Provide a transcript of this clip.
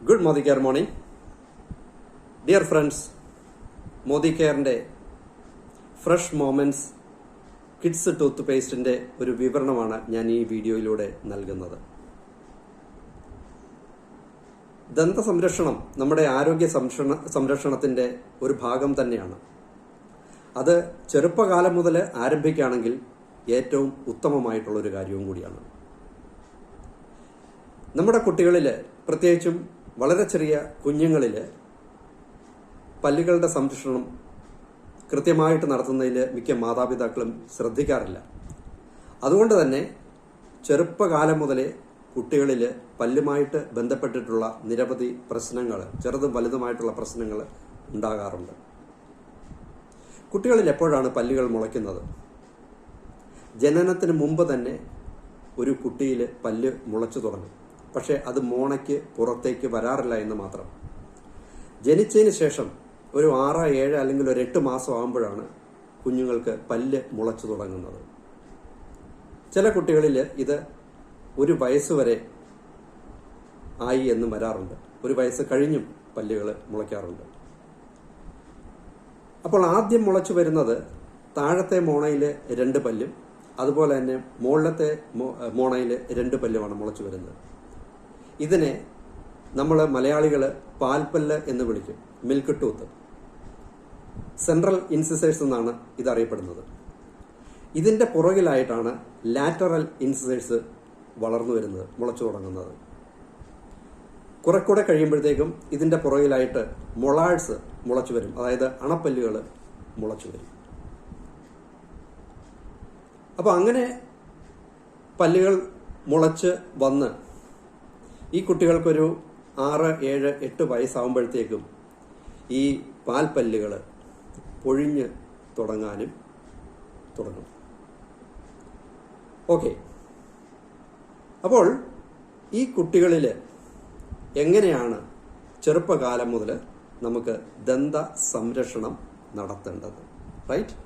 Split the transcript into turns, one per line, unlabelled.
Good Modi Care morning. Dear friends, Modi Careന്റെ fresh moments kids tooth പേസ്റ്റിന്റെ ഒരു വിവരണമാണ് ഞാൻ ഈ വീഡിയോയിലൂടെ നൽകുന്നത്. ദന്ത സംരക്ഷണം നമ്മുടെ ആരോഗ്യ സംരക്ഷണത്തിന്റെ ഒരു ഭാഗം തന്നെയാണ്. അത് ചെറുപ്പകാലം മുതൽ ആരംഭിക്കുകയാണെങ്കിൽ ഏറ്റവും ഉത്തമമായിട്ടുള്ളൊരു കാര്യവും കൂടിയാണ്. നമ്മുടെ കുട്ടികളിൽ, പ്രത്യേകിച്ചും വളരെ ചെറിയ കുഞ്ഞുങ്ങളിൽ പല്ലുകളുടെ സംരക്ഷണം കൃത്യമായിട്ട് നടത്തുന്നതിൽ മിക്ക മാതാപിതാക്കളും ശ്രദ്ധിക്കാറില്ല. അതുകൊണ്ട് തന്നെ ചെറുപ്പകാലം മുതലേ കുട്ടികളിൽ പല്ലുമായിട്ട് ബന്ധപ്പെട്ടിട്ടുള്ള നിരവധി പ്രശ്നങ്ങൾ, ചെറുതും വലുതുമായിട്ടുള്ള പ്രശ്നങ്ങൾ ഉണ്ടാകാറുണ്ട്. കുട്ടികളിൽ എപ്പോഴാണ് പല്ലുകൾ മുളയ്ക്കുന്നത്? ജനനത്തിന് മുമ്പ് തന്നെ ഒരു കുട്ടിയിൽ പല്ല് മുളച്ചു തുടങ്ങും. പക്ഷേ അത് മോണയ്ക്ക് പുറത്തേക്ക് വരാറില്ല എന്ന് മാത്രം. ജനിച്ചതിന് ശേഷം ഒരു 6, 7 അല്ലെങ്കിൽ ഒരു 8 മാസം ആകുമ്പോഴാണ് കുഞ്ഞുങ്ങൾക്ക് പല്ല് മുളച്ചു തുടങ്ങുന്നത്. ചില കുട്ടികളിൽ ഇത് ഒരു വയസ്സ് വരെ ആയി എന്നും വരാറുണ്ട്. ഒരു വയസ്സ് കഴിഞ്ഞും പല്ലുകൾ മുളയ്ക്കാറുണ്ട്. അപ്പോൾ ആദ്യം മുളച്ചു വരുന്നത് താഴത്തെ മോണയിൽ 2 പല്ലും അതുപോലെ തന്നെ മുകളിലത്തെ മോണയിൽ 2 പല്ലുമാണ് മുളച്ചു വരുന്നത്. ഇതിനെ നമ്മൾ മലയാളികൾ പാൽപ്പല്ല് എന്ന് വിളിക്കും, മിൽക്ക് ടൂത്ത്. സെൻട്രൽ ഇൻസിസേഴ്സ് എന്നാണ് ഇതറിയപ്പെടുന്നത്. ഇതിൻ്റെ പുറകിലായിട്ടാണ് ലാറ്ററൽ ഇൻസിസേഴ്സ് വളർന്നു വരുന്നത്, മുളച്ചു തുടങ്ങുന്നത്. കുറെക്കൂടെ കഴിയുമ്പോഴത്തേക്കും ഇതിൻ്റെ പുറകിലായിട്ട് മൊളാഴ്സ് മുളച്ചു വരും, അതായത് അണപ്പല്ലുകൾ മുളച്ചു വരും. അപ്പോൾ അങ്ങനെ പല്ലുകൾ മുളച്ച് വന്ന് ഈ കുട്ടികൾക്കൊരു 6, 7, 8 വയസ്സാകുമ്പോഴത്തേക്കും ഈ പാൽപ്പല്ലുകൾ പൊഴിഞ്ഞ് തുടങ്ങാനും തുടങ്ങും. ഓക്കെ, അപ്പോൾ ഈ കുട്ടികളിൽ എങ്ങനെയാണ് ചെറുപ്പകാലം മുതൽ നമുക്ക് ദന്ത സംരക്ഷണം നടത്തേണ്ടത്? റൈറ്റ്.